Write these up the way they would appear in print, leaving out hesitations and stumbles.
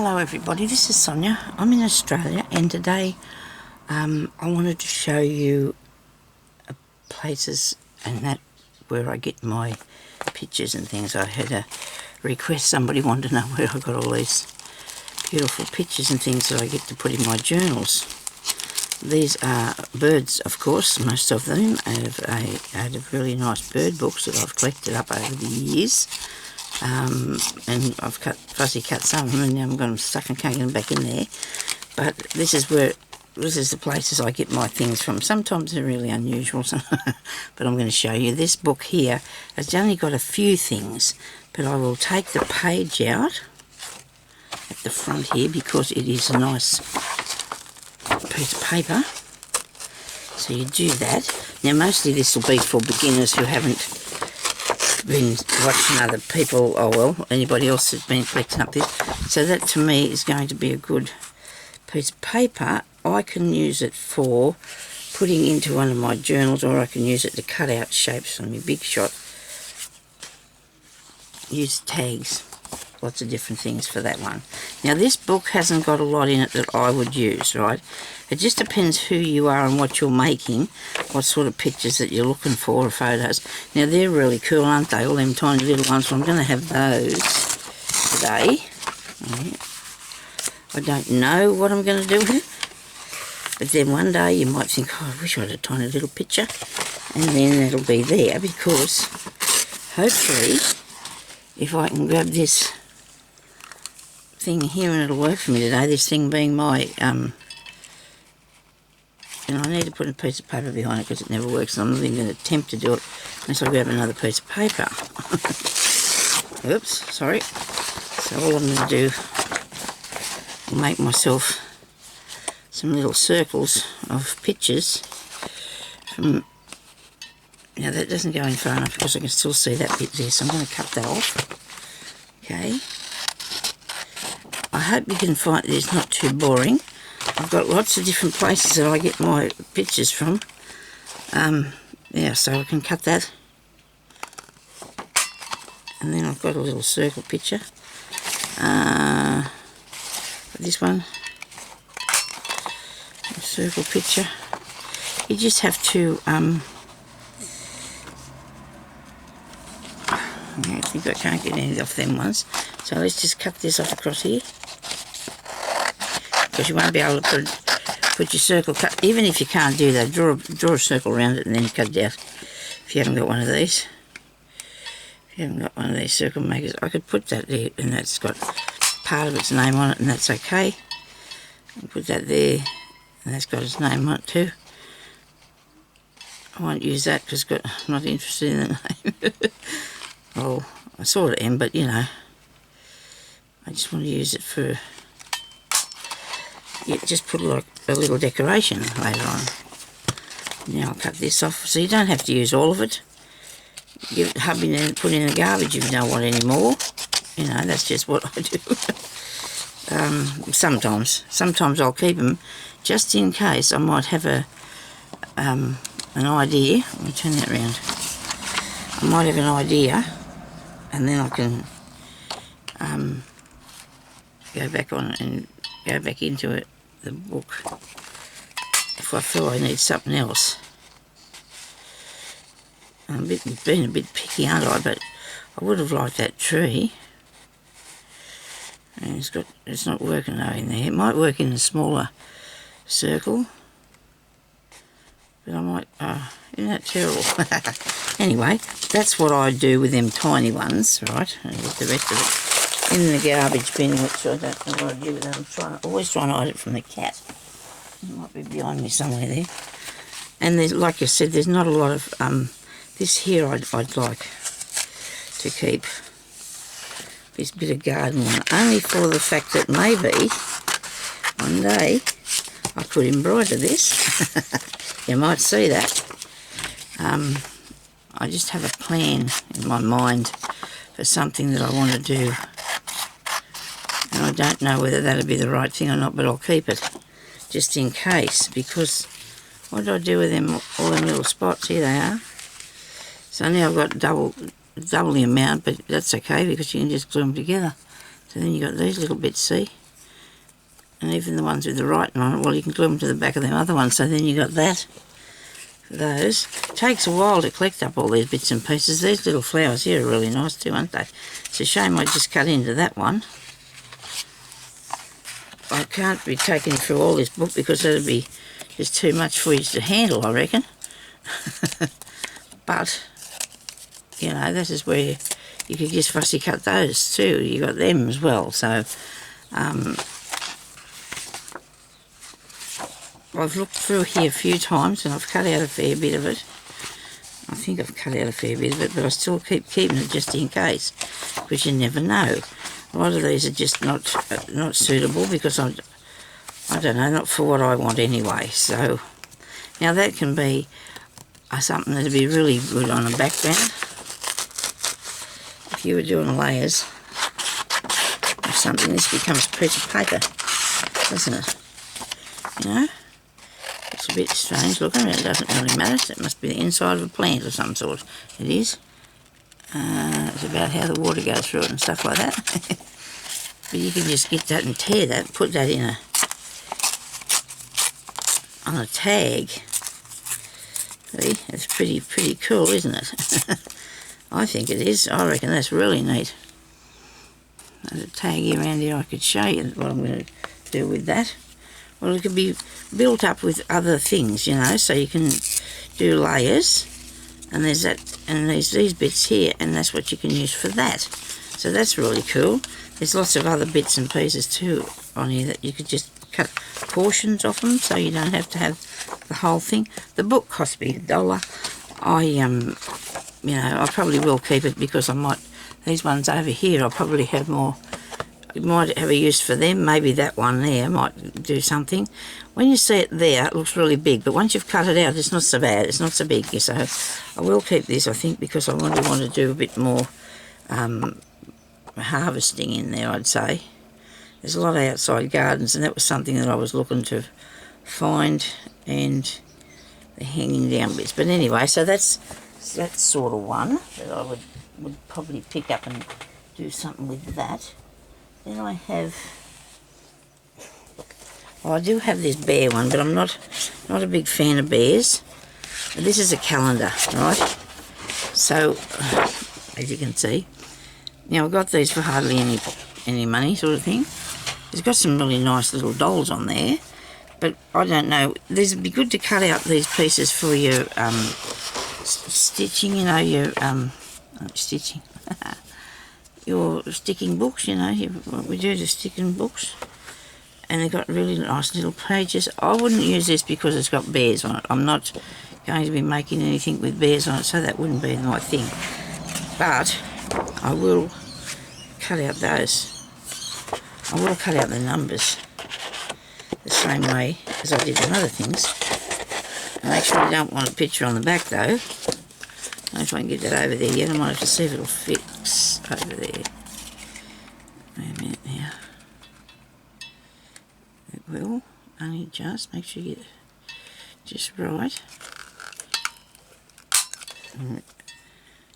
Hello everybody, this is Sonya. I'm in Australia and today I wanted to show you places and that where I get my pictures and things. I had a request, somebody wanted to know where I got all these beautiful pictures and things that I get to put in my journals. These are birds, of course, most of them, out of really nice bird books that I've collected up over the years. And I've fussy cut some of them and now I'm going to stuck and can't get them back in there. But this is the places I get my things from. Sometimes they're really unusual, but I'm going to show you. This book here has only got a few things, but I will take the page out at the front here because it is a nice piece of paper. So you do that. Now mostly this will be for beginners who haven't been watching other people, anybody else has been collecting up this. So that to me is going to be a good piece of paper. I can use it for putting into one of my journals, or I can use it to cut out shapes on my big shot. Use tags, lots of different things for that one. Now this book hasn't got a lot in it that I would use, right? It just depends who you are and what you're making, what sort of pictures that you're looking for, or photos. Now they're really cool, aren't they? All them tiny little ones. So I'm going to have those today. I don't know what I'm going to do with it, but then one day you might think, oh, I wish I had a tiny little picture, and then it'll be there because hopefully if I can grab this thing here and it'll work for me today, this thing being my and I need to put a piece of paper behind it because it never works, and I'm not even going to attempt to do it unless I grab another piece of paper. Oops, sorry. So all I'm going to do is make myself some little circles of pictures from, now that doesn't go in far enough because I can still see that bit there, so I'm going to cut that off. Okay. I hope you can find it's not too boring. I've got lots of different places that I get my pictures from. Yeah, so I can cut that. And then I've got a little circle picture. This one. A circle picture. You just have to, I think I can't get any off them ones. So let's just cut this off across here. Because you won't be able to put your circle cut, even if you can't do that, draw a circle around it and then cut it out. If you haven't got one of these, circle makers, I could put that there, and that's got part of its name on it, and that's okay. I'll put that there, and that's got its name on it too. I won't use that because I'm not interested in the name. Oh, I sort of am, but you know, I just want to use it for, yeah, just put like a little decoration later on. Now I'll cut this off, so you don't have to use all of it. Give it to hubby and put it in the garbage if you don't want any more. You know, that's just what I do. Sometimes I'll keep them just in case I might have an idea. Let me turn that around. I might have an idea, and then I can go back on it and go back into it, the book, if I feel I need something else. I'm being a bit picky, aren't I? But I would have liked that tree. And it's not working though in there. It might work in a smaller circle, but I might. Isn't that terrible? Anyway, that's what I do with them tiny ones, right? And with the rest of it in the garbage bin, which I don't know what I do with that. I'm always trying to hide it from the cat. It might be behind me somewhere there. And there's, like I said, there's not a lot of this here. I'd like to keep this bit of garden one, only for the fact that maybe one day I could embroider this. You might see that. I just have a plan in my mind for something that I want to do, and I don't know whether that'll be the right thing or not, but I'll keep it just in case, because what do I do with them, all them little spots? Here they are. So now I've got double the amount, but that's okay because you can just glue them together. So then you got these little bits, see? and even the ones with the writing on it, well, you can glue them to the back of them other ones, so then you got that for those. It takes a while to collect up all these bits and pieces. These little flowers here are really nice too, aren't they? It's a shame I just cut into that one. I can't be taking you through all this book because that'd be just too much for you to handle, I reckon. But, you know, this is where you could just fussy cut those too. You got them as well, so I've looked through here a few times and I've cut out a fair bit of it. I think I've cut out a fair bit of it, but I still keep keeping it just in case, because you never know. A lot of these are just not suitable because I don't know, not for what I want anyway. So now that can be something that'd be really good on a background. If you were doing layers of something, this becomes a piece of paper, doesn't it? You know? It's a bit strange looking, but it doesn't really matter. It must be the inside of a plant of some sort. It is. It's about how the water goes through it and stuff like that. But you can just get that and tear that, put that in on a tag. See, it's pretty cool, isn't it? I think it is. I reckon that's really neat. There's a tag here around here. I could show you what I'm going to do with that. Well, it could be built up with other things, you know, so you can do layers, and there's that, and there's these bits here, and that's what you can use for that. So that's really cool. There's lots of other bits and pieces too on here that you could just cut portions of them, so you don't have to have the whole thing. The book cost me $1. You know, I probably will keep it because I might, these ones over here, I'll probably have more. You might have a use for them. Maybe that one there might do something. When you see it there, it looks really big, but once you've cut it out, it's not so bad. It's not so big. So I will keep this, I think, because I want to do a bit more harvesting in there, I'd say. There's a lot of outside gardens, and that was something that I was looking to find, and the hanging down bits. But anyway, so that's sort of one that I would probably pick up and do something with that. Then I have, well, I do have this bear one, but I'm not a big fan of bears. This is a calendar, right? So, as you can see, now I've got these for hardly any money, sort of thing. It's got some really nice little dolls on there, but I don't know. These would be good to cut out these pieces for your stitching, you know, your stitching. Your sticking books, you know, what we do to sticking books, and they've got really nice little pages. I wouldn't use this because it's got bears on it. I'm not going to be making anything with bears on it, so that wouldn't be my thing. But I will cut out those. I will cut out the numbers the same way as I did on other things. I actually don't want a picture on the back though. I don't know if I can get that over there yet. I might have to see if it'll fix over there. Wait a minute now. It will. Only just. Make sure you get it just right.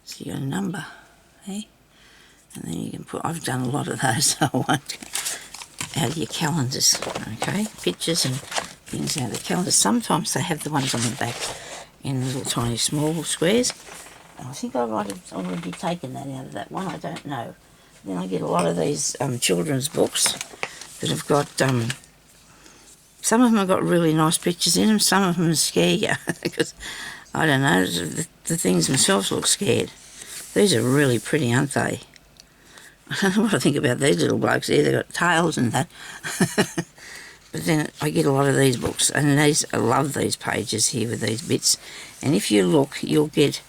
So you got a number, hey? And then you can put, I've done a lot of those, so I won't, out of your calendars, okay? Pictures and things out of the calendars. Sometimes they have the ones on the back in little tiny small squares. And I think I might have already taken that out of that one, I don't know. Then I get a lot of these children's books that have got, some of them have got really nice pictures in them, some of them scare you, because, I don't know, the things themselves look scared. These are really pretty, aren't they? I don't know what I think about these little blokes here. They've got tails and that. But then I get a lot of these books, and I love these pages here with these bits. And if you look, you'll get,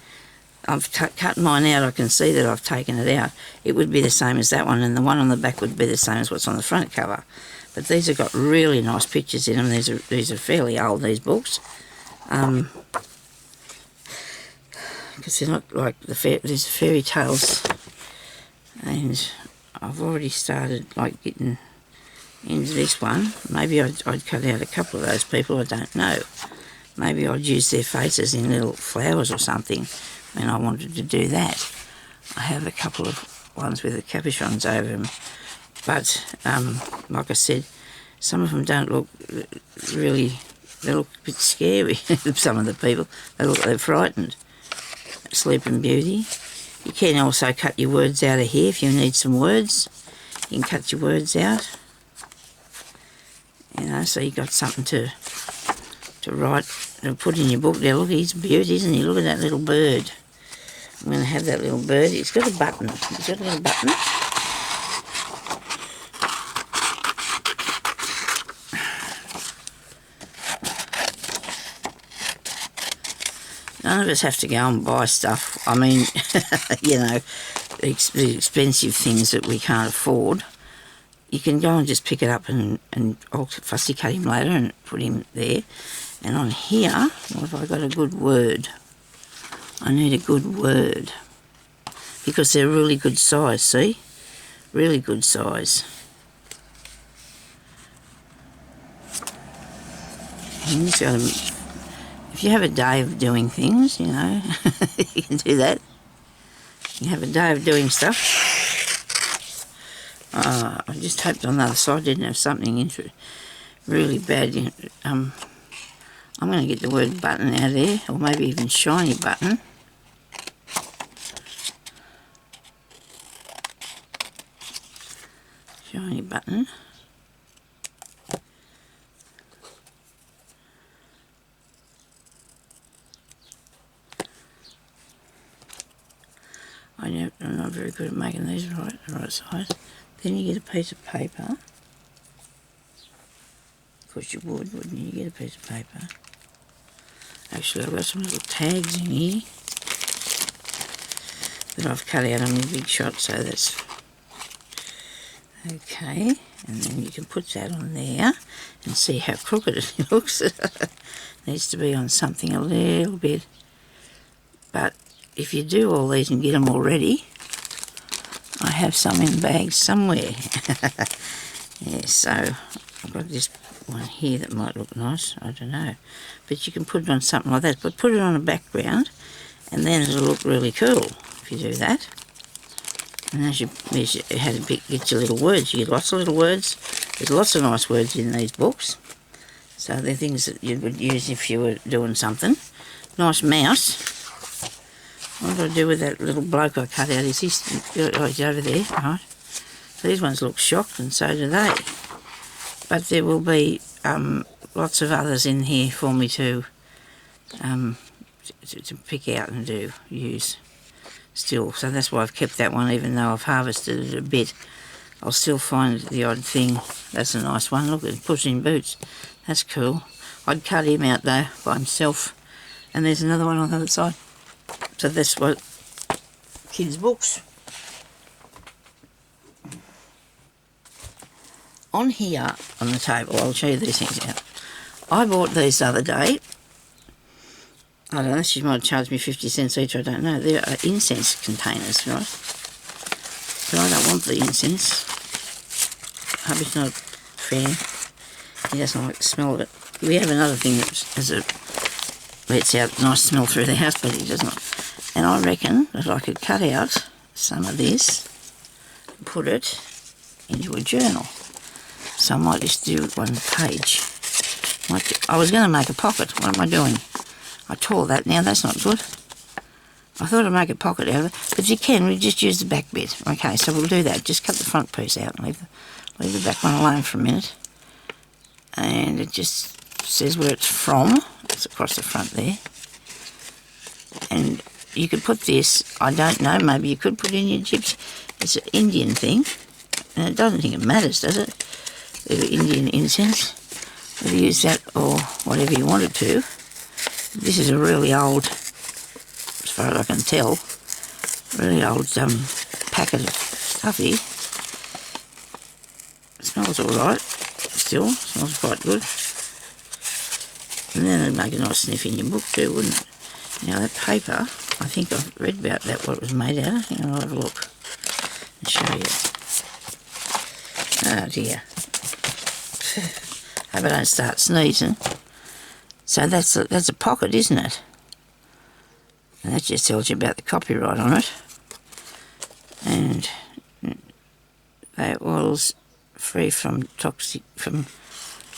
I've cut mine out. I can see that I've taken it out. It would be the same as that one, and the one on the back would be the same as what's on the front cover. But these have got really nice pictures in them. These are fairly old, these books. Because they're not like these fairy tales. And I've already started like getting into this one. Maybe I'd cut out a couple of those people, I don't know. Maybe I'd use their faces in little flowers or something when I wanted to do that. I have a couple of ones with the capuchons over them. But, like I said, Some of them don't look really, they look a bit scary, some of the people. They look like they're frightened. Sleeping Beauty. You can also cut your words out of here if you need some words. You can cut your words out. You know, so you've got something to write, to put in your book there. Look, he's a beauty, isn't he? Look at that little bird. I'm going to have that little bird. He's got a button. He's got a little button. None of us have to go and buy stuff. I mean, you know, the expensive things that we can't afford. You can go and just pick it up and I'll fussy cut him later and put him there. And on here, what have I got? A good word. I need a good word. Because they're really good size, see? Really good size. And you've got to, if you have a day of doing things, you know, you can do that. You have a day of doing stuff. I just hoped on the other side didn't have something really bad. I'm going to get the word button out of there, or maybe even shiny button. Shiny button. I'm not very good at making these the right size. Then you get a piece of paper. Of course you would, wouldn't you? You get a piece of paper. Actually, I've got some little tags in here that I've cut out on the big shot, so that's okay. And then you can put that on there and see how crooked it looks. Needs to be on something a little bit. But if you do all these and get them all ready, I have some in bags somewhere. Yeah, so I've got this one here that might look nice, I don't know. But you can put it on something like that, but put it on a background and then it'll look really cool if you do that. And as you get your little words, you get lots of little words. There's lots of nice words in these books. So they're things that you would use if you were doing something. Nice mouse. What do I do with that little bloke I cut out? Is he, oh, he's over there, right? These ones look shocked and so do they. But there will be lots of others in here for me to pick out and use still. So that's why I've kept that one, even though I've harvested it a bit. I'll still find the odd thing. That's a nice one. Look, it puts in boots. That's cool. I'd cut him out though by himself. And there's another one on the other side. So that's what kids' books. On here on the table, I'll show you these things out. I bought these the other day. I don't know, she might charge me 50 cents each, I don't know. They are incense containers, right? But I don't want the incense. Hubby's not fair. He doesn't like the smell of it. We have another thing that has a lets out nice smell through the house, but he does not. And I reckon that I could cut out some of this and put it into a journal. So I might just do one page. I was going to make a pocket. What am I doing? I tore that now. That's not good. I thought I'd make a pocket out of it. But you can. We just use the back bit. Okay, so we'll do that. Just cut the front piece out and leave the back one alone for a minute. And it just says where it's from. It's across the front there. And you could put this, I don't know, maybe you could put in your gypsy. It's an Indian thing. And it doesn't think it matters, does it? The Indian incense. Whether you use that or whatever you wanted to. This is a really old, as far as I can tell, really old packet of stuff here. It smells alright, still, smells quite good. And then it'd make a nice sniff in your book too, wouldn't it? Now that paper, I think I've read about that, what it was made out of. Hang on, I'll have a look and show you. Oh dear. Hope I don't start sneezing. So that's a pocket, isn't it? And that just tells you about the copyright on it. And they oils free from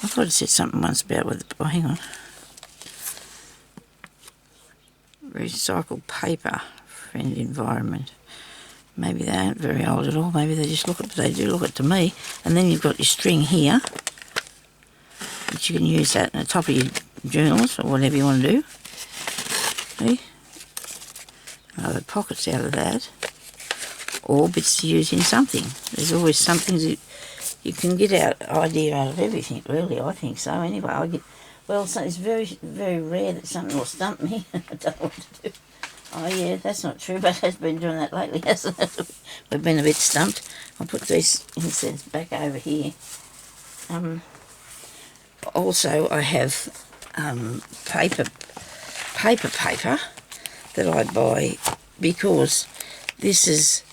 I thought it said something once about with, oh, hang on. Recycled paper, friendly environment. Maybe they aren't very old at all. Maybe they just look it, but they do look it to me. And then you've got your string here, which you can use that on the top of your journals or whatever you want to do. See? Other pockets out of that. Or bits to use in something. There's always something that you can get idea out of everything, really. I think so. Anyway, so it's very, very rare that something will stump me. I don't know what to do. Oh yeah, that's not true, but it has been doing that lately, hasn't it? We've been a bit stumped. I'll put these incense back over here. Also, I have paper that I buy because this is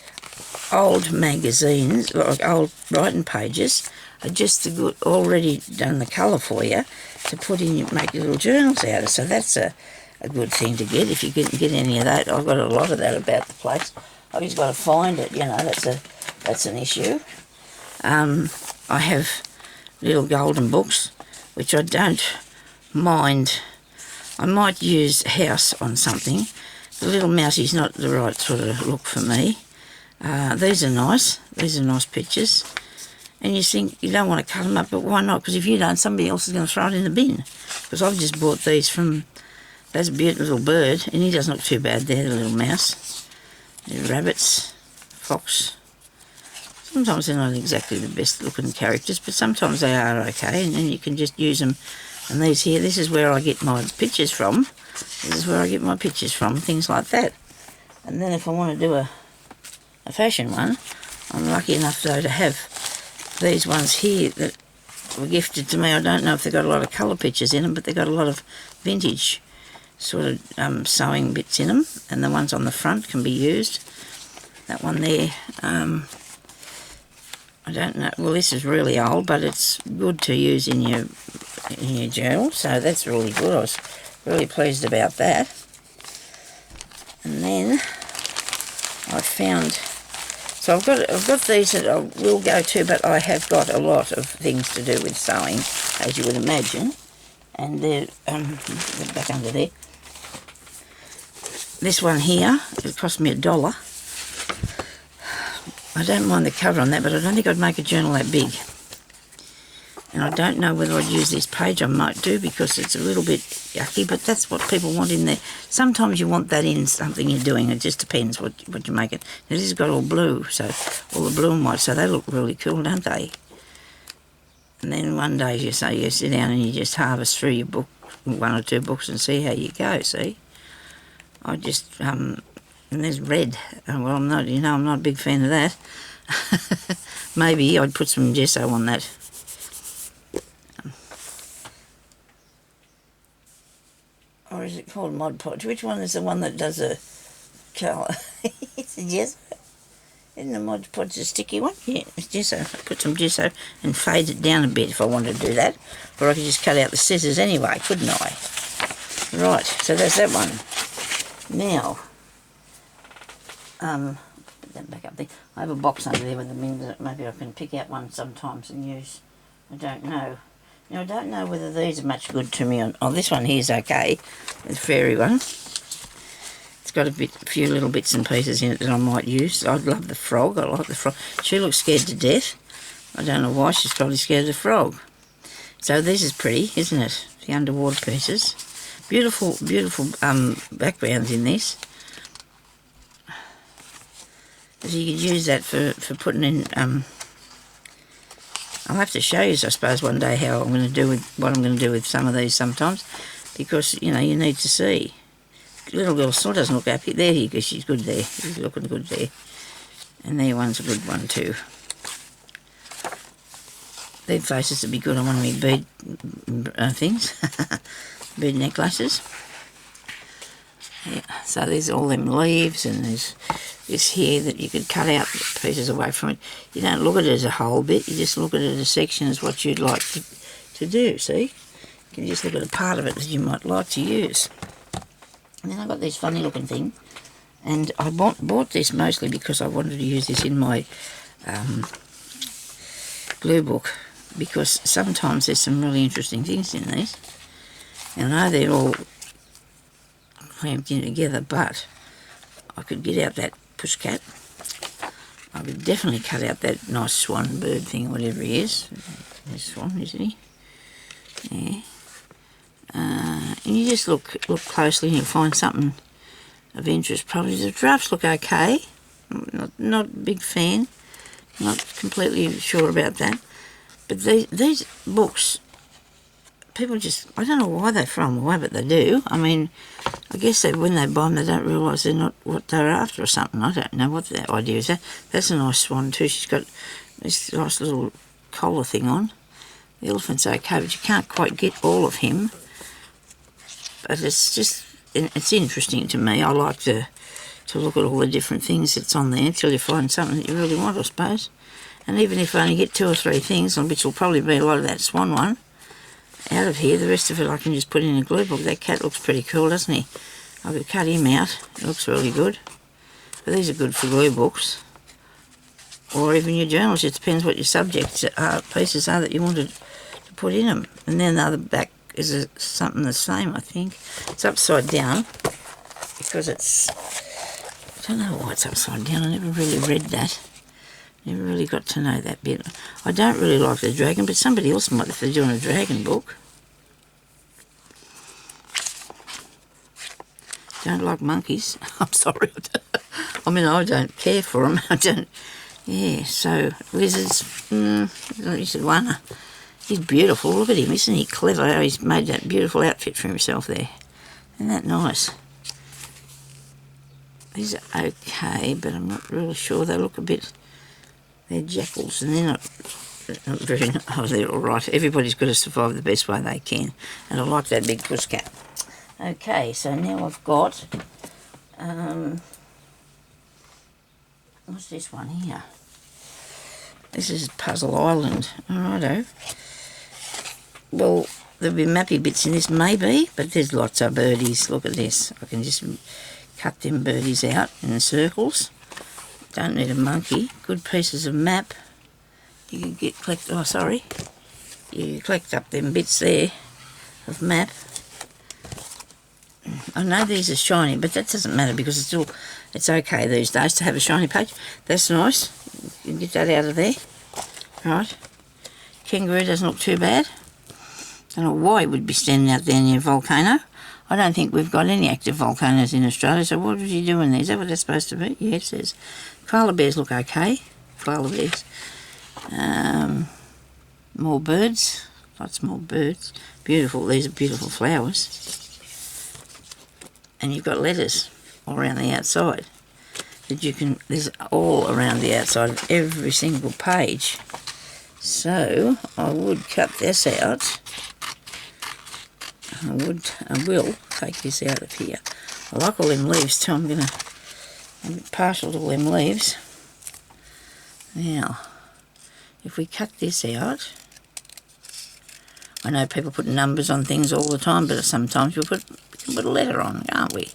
old magazines, like old writing pages, are just already done the colour for you to put in, make little journals out of. So that's a good thing to get if you can get any of that. I've got a lot of that about the place. I've just got to find it, that's an issue. I have little golden books, which I don't mind. I might use house on something. The little mousie's not the right sort of look for me. These are nice. These are nice pictures. And you think you don't want to cut them up, but why not? Because if you don't, somebody else is going to throw it in the bin. Because I've just bought these from, that's a beautiful little bird, and he doesn't look too bad there, the little mouse. The rabbits, fox. Sometimes they're not exactly the best looking characters, but sometimes they are okay, and then you can just use them. And these here, this is where I get my pictures from. Things like that. And then if I want to do a fashion one, I'm lucky enough though to have these ones here that were gifted to me. I don't know if they've got a lot of colour pictures in them, but they've got a lot of vintage sort of sewing bits in them, and the ones on the front can be used. That one there, I don't know, well this is really old, but it's good to use in your journal, so that's really good. I was really pleased about that. And then I found, so I've got these that I will go to, but I have got a lot of things to do with sewing, as you would imagine. And they're back under there. This one here, it cost me $1. I don't mind the cover on that, but I don't think I'd make a journal that big. And I don't know whether I'd use this page. I might do, because it's a little bit yucky, but that's what people want in there. Sometimes you want that in something you're doing. It just depends what you make it. This has got all blue, so all the blue and white, so they look really cool, don't they? And then one day you sit down and you just harvest through your book, one or two books, and see how you go, see? I just, and there's red. Well, I'm not a big fan of that. Maybe I'd put some gesso on that. Or is it called Mod Podge? Which one is the one that does a colour? It's a gesso. Isn't the Mod Podge a sticky one? Yeah, it's gesso. I put some gesso and fade it down a bit if I wanted to do that. Or I could just cut out the scissors anyway, couldn't I? Right, so that's that one. Now, put that back up there. I have a box under there with them in that maybe I can pick out one sometimes and use. I don't know. Now, I don't know whether these are much good to me. Oh, this one here's okay. The fairy one. It's got a few little bits and pieces in it that I might use. I love the frog. I like the frog. She looks scared to death. I don't know why. She's probably scared of the frog. So this is pretty, isn't it? The underwater pieces. Beautiful, beautiful backgrounds in this. So you could use that for putting in. I'll have to show you, I suppose, one day how I'm going to do with some of these sometimes, because you need to see. Little girl still doesn't look happy. There you go. She's good there. She's looking good there. And there one's a good one too. Their faces would be good on one of my bead things. Bead necklaces. Yeah, so there's all them leaves, and there's this here that you could cut out pieces away from it. You don't look at it as a whole bit, you just look at it as a section as what you'd like to do, see? You can just look at a part of it that you might like to use. And then I've got this funny looking thing, and I bought this mostly because I wanted to use this in my glue book. because sometimes there's some really interesting things in these. And I know they're all clamped in together, but I could get out that pushcat. I could definitely cut out that nice swan bird thing, whatever he is. There's swan, isn't he? Yeah. And you just look closely and you'll find something of interest. Probably the giraffes look okay. Not a big fan. Not completely sure about that. But these books, people just, I don't know why they throw them away, but they do. I mean, I guess that when they buy them, they don't realise they're not what they're after or something. I don't know what the idea is. That's a nice swan too. She's got this nice little collar thing on. The elephant's okay, but you can't quite get all of him. But it's interesting to me. I like to look at all the different things that's on there until you find something that you really want, I suppose. And even if I only get 2 or 3 things, which will probably be a lot of that swan one, out of here, the rest of it I can just put in a glue book. That cat looks pretty cool, doesn't he? I could cut him out. It looks really good. But these are good for glue books. Or even your journals. It depends what your subjects are, pieces are that you wanted to put in them. And then the other back is something the same, I think. It's upside down because it's... I don't know why it's upside down. I never really read that. Never really got to know that bit. I don't really like the dragon, but somebody else might if they're doing a dragon book. Don't like monkeys. I'm sorry. I mean, I don't care for them. I don't... Yeah, so lizards... you said one. He's beautiful. Look at him. Isn't he clever how he's made that beautiful outfit for himself there? Isn't that nice? These are okay, but I'm not really sure. They look a bit... They're jackals, and they're not very... Oh, they're all right. Everybody's got to survive the best way they can. And I like that big pushcat. Okay, so now I've got... what's this one here? This is Puzzle Island. Alrighto. Well, there'll be mappy bits in this, maybe, but there's lots of birdies. Look at this. I can just cut them birdies out in the circles. Don't need a monkey. Good pieces of map. You can collect... Oh, sorry. You collect up them bits there of map. I know these are shiny, but that doesn't matter because it's okay these days to have a shiny page. That's nice. You can get that out of there. Right. Kangaroo doesn't look too bad. Don't know why it would be standing out there near a volcano. I don't think we've got any active volcanoes in Australia, so what was he doing there? Is that what they're supposed to be? Yeah, it says. Koala bears look okay. Koala bears. More birds. Lots more birds. Beautiful. These are beautiful flowers. And you've got letters all around the outside that you can... There's all around the outside of every single page. So I would cut this out. I will take this out of here. I like all them leaves too. I'm partial to all them leaves. Now, if we cut this out, I know people put numbers on things all the time, but sometimes we can put a letter on, can't we?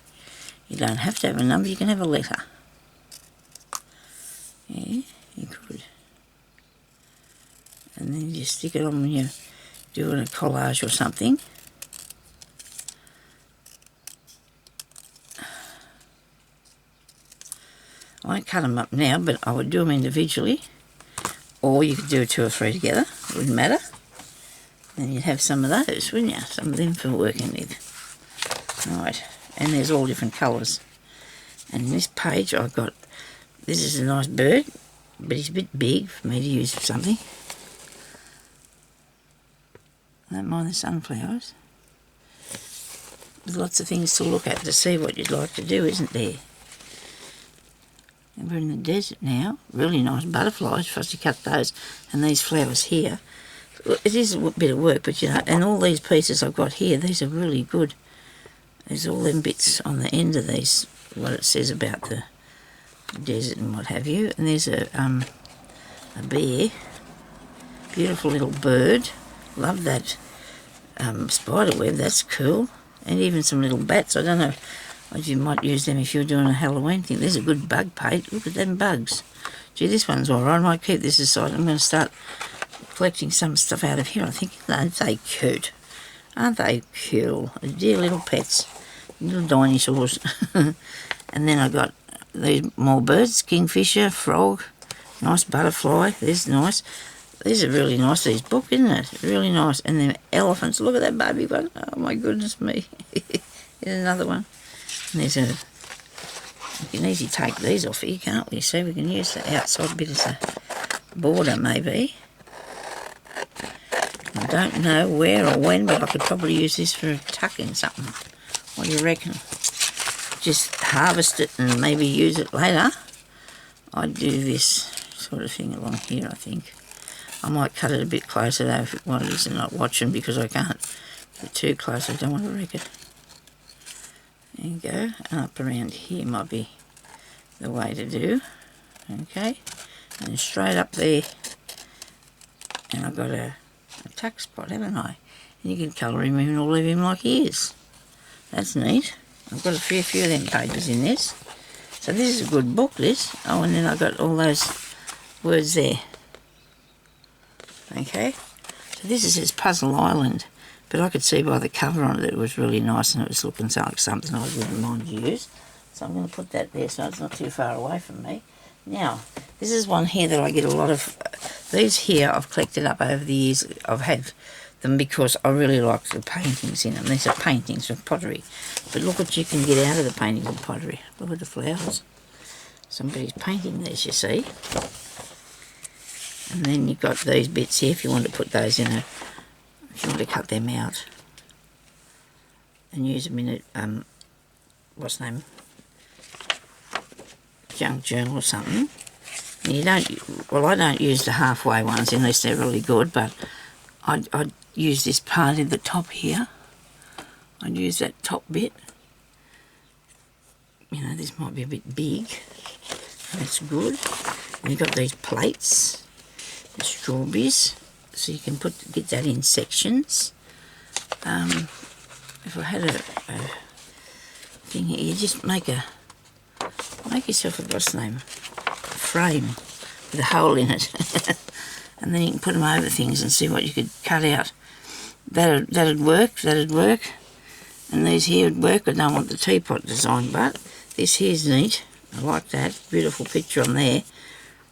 You don't have to have a number, you can have a letter. Yeah, you could. And then you stick it on when you're doing a collage or something. I won't cut them up now, but I would do them individually. Or you could do 2 or 3 together, it wouldn't matter. Then you'd have some of those, wouldn't you? Some of them for working with. Right, and there's all different colours. And this page I've got, this is a nice bird, but he's a bit big for me to use for something. I don't mind the sunflowers. There's lots of things to look at to see what you'd like to do, isn't there? And we're in the desert now. Really nice butterflies for us to cut those. And these flowers here. It is a bit of work, but you know, and all these pieces I've got here, these are really good. There's all them bits on the end of these, what it says about the desert and what have you. And there's a bear. Beautiful little bird. Love that spider web, that's cool. And even some little bats. I don't know, you might use them if you're doing a Halloween thing. There's a good bug page. Look at them bugs. Gee, this one's all right. I might keep this aside. I'm going to start collecting some stuff out of here, I think. Aren't they cute? Aren't they cool? Dear little pets. Little dinosaurs. And then I got these more birds. Kingfisher, frog, nice butterfly. This is nice. These are really nice, these book, isn't it? Really nice. And then elephants. Look at that baby one. Oh, my goodness me. Here's another one. And there's a... We can easily take these off here, can't we? See, we can use the outside bit as a border, maybe. I don't know where or when, but I could probably use this for tucking something. What do you reckon? Just harvest it and maybe use it later. I'd do this sort of thing along here, I think. I might cut it a bit closer though if one is not watching, because I can't get too close. I don't want to wreck it. There you go. And up around here might be the way to do. Okay. And straight up there. And I've got a tuck spot, haven't I? And you can colour him in or leave him like he is. That's neat. I've got a fair few of them pages in this. So this is a good book, this. Oh, and then I've got all those words there. Okay. So this is his Puzzle Island. But I could see by the cover on it that it was really nice, and it was looking like something I wouldn't mind to use. So I'm going to put that there so it's not too far away from me. Now, this is one here that I get a lot of. These here I've collected up over the years. I've had them because I really like the paintings in them. These are paintings from pottery. But look what you can get out of the paintings of pottery. Look at the flowers. Somebody's painting these, you see. And then you've got these bits here if you want to put those in a... If you want to cut them out and use them in a, what's the name? Junk journal or something. And you don't, well, I don't use the halfway ones unless they're really good, but I'd use this part in the top here. I'd use that top bit. You know, this might be a bit big. That's good. And you've got these plates, the strawberries, so you can get that in sections. If I had a thing here, you just make yourself a, what's the name, frame with a hole in it. And then you can put them over things and see what you could cut out. That'd work. And these here would work. I don't want the teapot design, but this here's neat. I like that. Beautiful picture on there.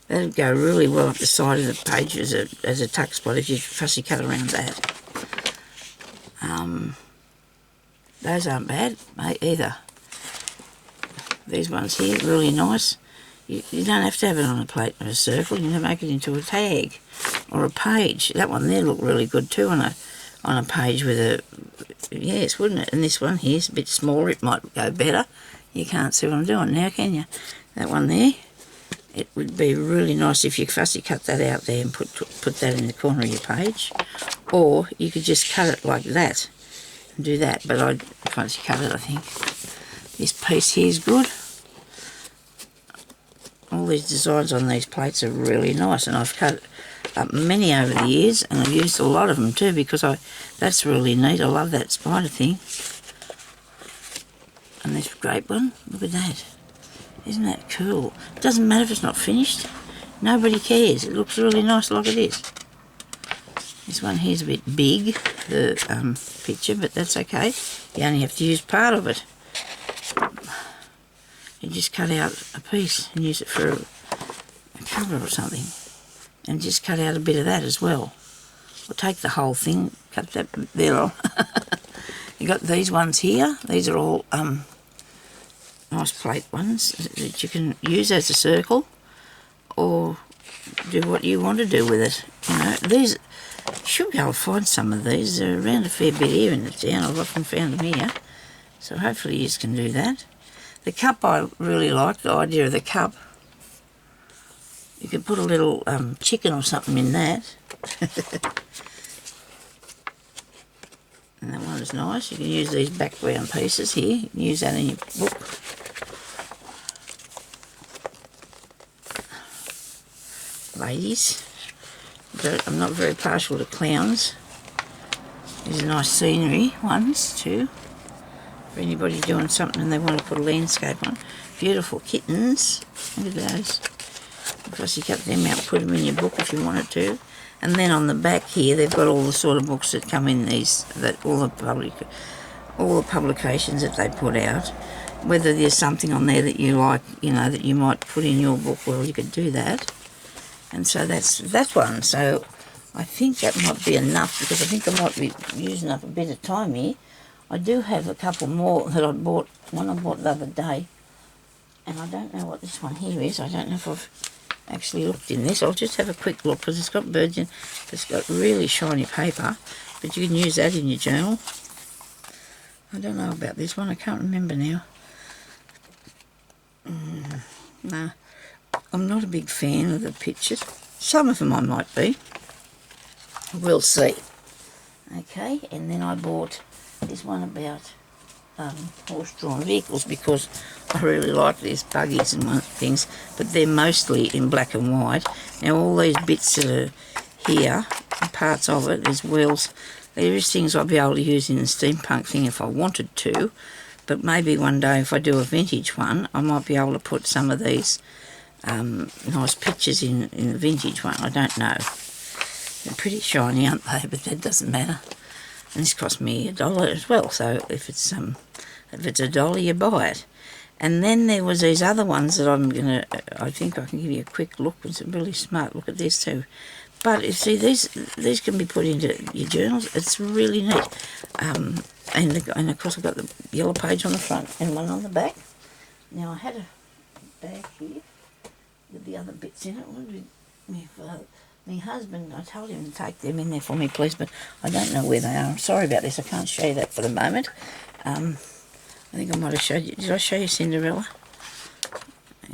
That'd go really well up the side of the page as a tuck spot if you fussy cut around that. Those aren't bad either. These ones here, really nice. You don't have to have it on a plate or a circle. You can make it into a tag or a page. That one there looked really good too on a page with a... Yes, wouldn't it? And this one here's a bit smaller. It might go better. You can't see what I'm doing now, can you? That one there. It would be really nice if you fussy cut that out there and put that in the corner of your page. Or you could just cut it like that and do that. But I'd fussy cut it, I think. This piece here is good. All these designs on these plates are really nice, and I've cut up many over the years, and I've used a lot of them too because that's really neat. I love that spider thing. And this grape one, look at that. Isn't that cool? It doesn't matter if it's not finished. Nobody cares. It looks really nice like it is. This one here's a bit big, the picture, but that's okay. You only have to use part of it. You just cut out a piece and use it for a cover or something. And just cut out a bit of that as well. Or take the whole thing, cut that there off. You got these ones here. These are all nice plate ones that you can use as a circle or do what you want to do with it. You know, these, you should be able to find some of these. They're around a fair bit here in the town. I've often found them here. So hopefully you can do that. The cup, I really like the idea of the cup. You could put a little chicken or something in that. And that one is nice. You can use these background pieces here. You can use that in your book. Ladies. But I'm not very partial to clowns. These are nice scenery ones too. For anybody doing something and they want to put a landscape on. Beautiful kittens. Look at those. Plus you cut them out and put them in your book if you wanted to. And then on the back here, they've got all the sort of books that come in these, that all the publications that they put out. Whether there's something on there that you like, you know, that you might put in your book, well, you could do that. And so that's that one. So I think that might be enough, because I think I might be using up a bit of time here. I do have a couple more that I bought, one I bought the other day. And I don't know what this one here is. I don't know if I've actually looked in this. I'll just have a quick look, because it's got birds in. It's got really shiny paper, but you can use that in your journal. I don't know about this one. I can't remember now. No, I'm not a big fan of the pictures. Some of them I might be. We'll see. Okay, and then I bought this one about horse-drawn vehicles, because I really like these buggies and things, but they're mostly in black and white. Now all these bits that are here, parts of it, there's wheels. There is things I'll be able to use in the steampunk thing if I wanted to, but maybe one day if I do a vintage one, I might be able to put some of these nice pictures in the vintage one. I don't know. They're pretty shiny, aren't they? But that doesn't matter. And this cost me $1 as well, so if it's $1, you buy it. And then there was these other ones that I think I can give you a quick look. It's a really smart look at this too. But you see, these can be put into your journals. It's really neat. And of course I've got the yellow page on the front and one on the back. Now I had a bag here with the other bits in it. What did my husband, I told him to take them in there for me, please, but I don't know where they are. I'm sorry about this. I can't show you that for the moment. I think I might have showed you. Did I show you Cinderella?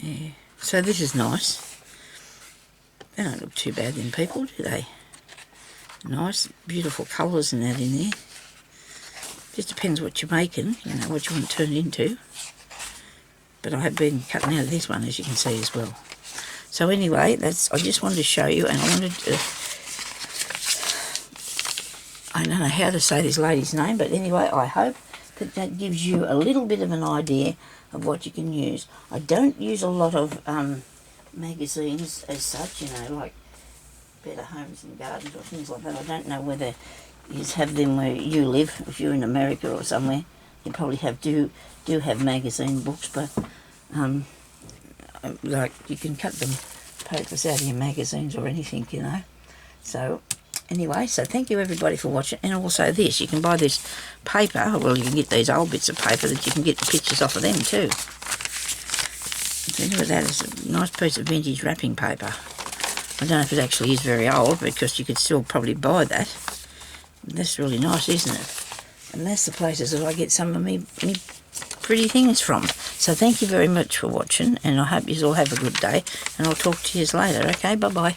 Yeah. So this is nice. They don't look too bad then, people, do they? Nice, beautiful colours and that in there. Just depends what you're making, you know, what you want to turn it into. But I have been cutting out of this one, as you can see as well. So anyway, I just wanted to show you, and I wanted to, I don't know how to say this lady's name, but anyway, I hope that gives you a little bit of an idea of what you can use. I don't use a lot of magazines as such, you know, like Better Homes and Gardens or things like that. I don't know whether you have them where you live. If you're in America or somewhere, you probably do have magazine books, but like you can cut them papers out of your magazines or anything, you know. So anyway, so thank you everybody for watching. And also this, you can buy this paper. Well, you can get these old bits of paper that you can get the pictures off of them too. So look at that, it's a nice piece of vintage wrapping paper. I don't know if it actually is very old, because you could still probably buy that. That's really nice, isn't it? And that's the places that I get some of me pretty things from. So thank you very much for watching, and I hope you all have a good day, and I'll talk to you later. Okay, bye-bye.